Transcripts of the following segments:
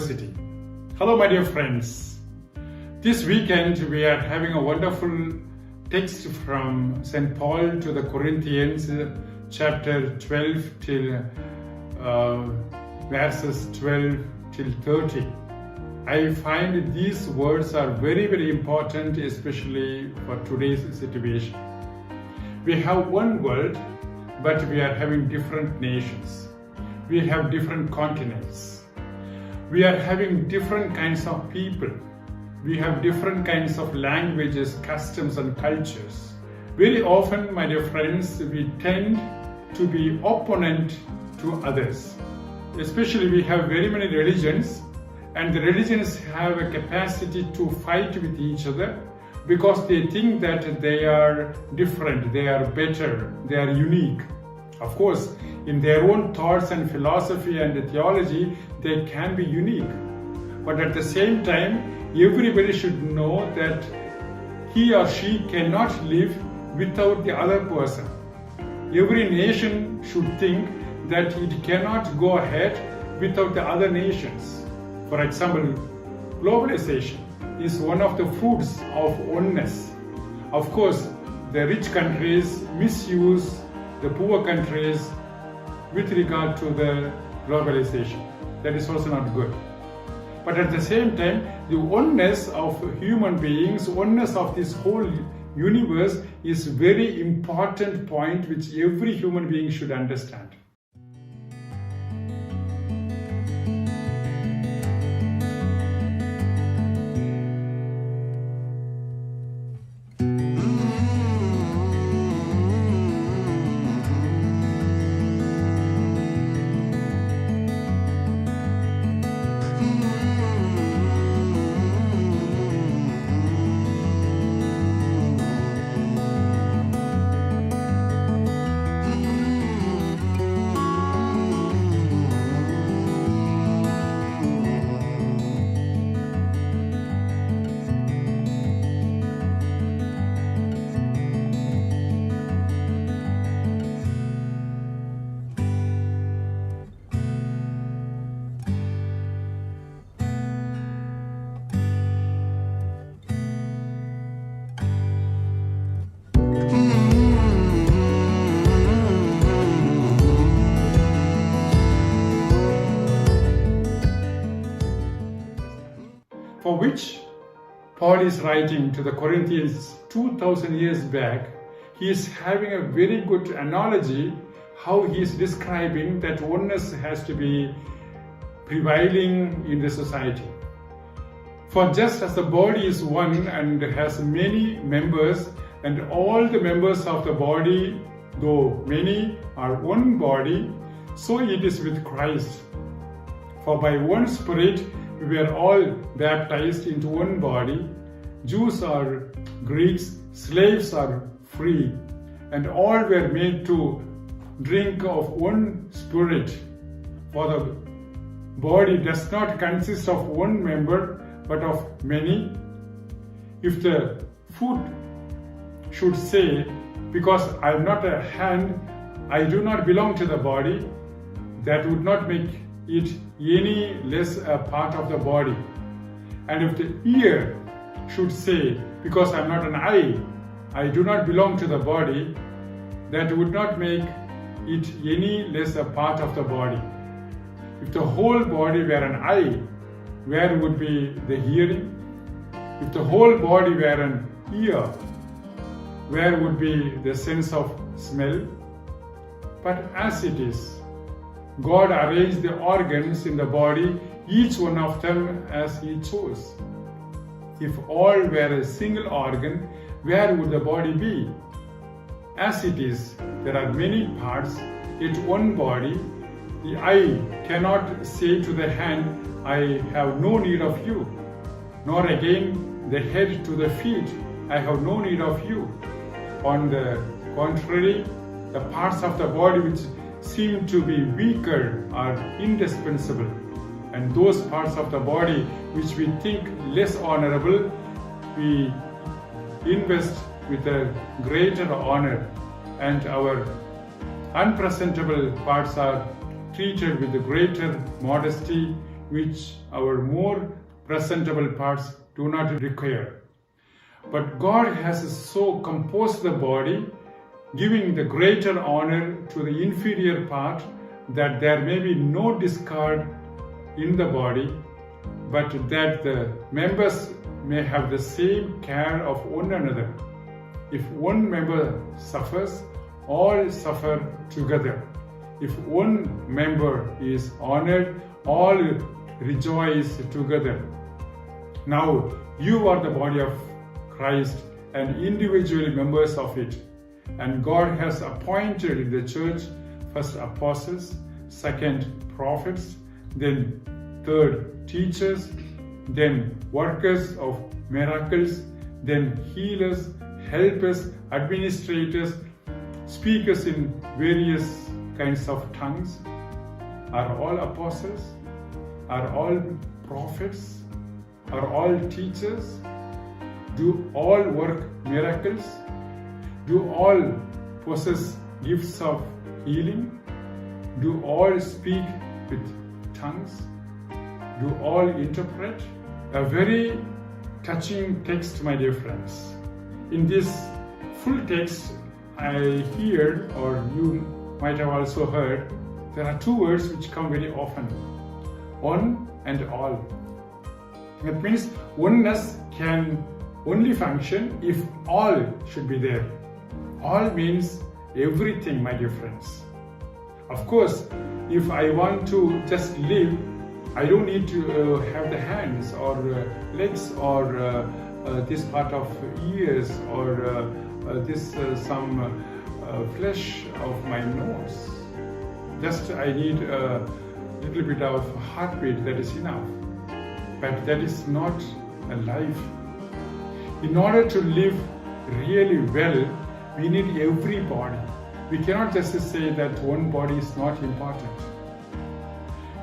diversity. Hello my dear friends. This weekend we are having a wonderful text from St. Paul to the Corinthians, chapter 12 till verses 12 till 30. I find these words are very important, especially for today's situation. We have one world, but we are having different nations. We have different continents. We are having different kinds of people. We have different kinds of languages, customs and cultures. Very often, my dear friends, we tend to be opponent to others. Especially we have very many religions, and the religions have a capacity to fight with each other because they think that they are different, they are better, they are unique. Of course, in their own thoughts and philosophy and theology, they can be unique. But at the same time, everybody should know that he or she cannot live without the other person. Every nation should think that it cannot go ahead without the other nations. For example, globalization is one of the fruits of oneness. Of course, the rich countries misuse the poor countries with regard to the globalization. That is also not good. But at the same time, the oneness of human beings, oneness of this whole universe is a very important point which every human being should understand. For which Paul is writing to the Corinthians 2000 years back. He is having a very good analogy how he is describing that oneness has to be prevailing in the society. For just as the body is one and has many members, and all the members of the body, though many, are one body, so it is with Christ. For by one Spirit we were all baptized into one body, Jews or Greeks, slaves or free, and all were made to drink of one Spirit. For the body does not consist of one member, but of many. If the foot should say, because I am not a hand, I do not belong to the body, that would not make it any less a part of the body. And if the ear should say, because I am not an eye, I do not belong to the body, that would not make it any less a part of the body. If the whole body were an eye, where would be the hearing? If the whole body were an ear, where would be the sense of smell? But as it is, God arranged the organs in the body, each one of them as He chose. If all were a single organ, where would the body be? As it is, there are many parts, yet one body. The eye cannot say to the hand, I have no need of you, nor again the head to the feet, I have no need of you. On the contrary, the parts of the body which seem to be weaker are indispensable, and those parts of the body which we think less honorable, we invest with a greater honor, and our unpresentable parts are treated with greater modesty, which our more presentable parts do not require. But God has so composed the body, giving the greater honor to the inferior part, that there may be no discord in the body, but that the members may have the same care of one another. If one member suffers, all suffer together. If one member is honored, all rejoice together. Now you are the body of Christ and individual members of it. And God has appointed in the church first apostles, second prophets, then third teachers, then workers of miracles, then healers, helpers, administrators, speakers in various kinds of tongues. Are all apostles? Are all prophets? Are all teachers? Do all work miracles? Do all possess gifts of healing? Do all speak with tongues? Do all interpret? A very touching text, my dear friends. In this full text, I hear, or you might have also heard, there are two words which come very often: one and all. That means oneness can only function if all should be there. All means everything, my dear friends. Of course, if I want to just live, I don't need to have the hands or legs or this part of ears or some flesh of my nose. Just I need a little bit of heartbeat, that is enough. But that is not a life. In order to live really well, we need every body. We cannot just say that one body is not important.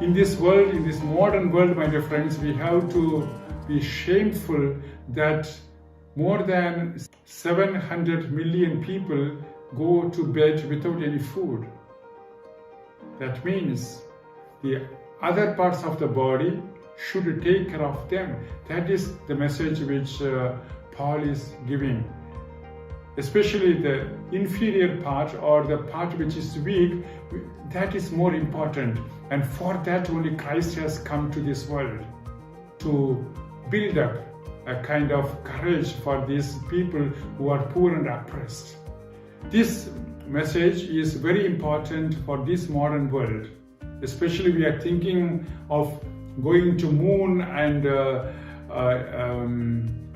In this world, in this modern world, my dear friends, we have to be shameful that more than 700 million people go to bed without any food. That means the other parts of the body should take care of them. That is the message which Paul is giving. Especially the inferior part or the part which is weak, that is more important. And for that only Christ has come to this world, to build up a kind of courage for these people who are poor and oppressed. This message is very important for this modern world. Especially we are thinking of going to moon and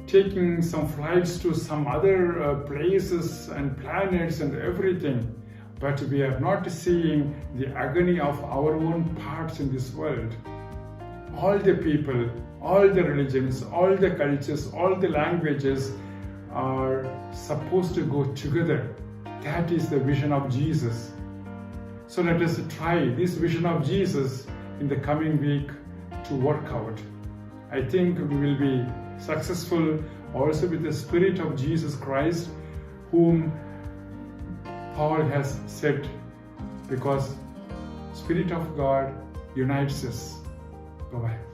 taking some flights to some other places and planets and everything. But we are not seeing the agony of our own parts in this world. All the people, all the religions, all the cultures, all the languages are supposed to go together. That is the vision of Jesus. So let us try this vision of Jesus in the coming week to work out. I think we will be successful also with the Spirit of Jesus Christ, whom Paul has said, because Spirit of God unites us. Bye-bye.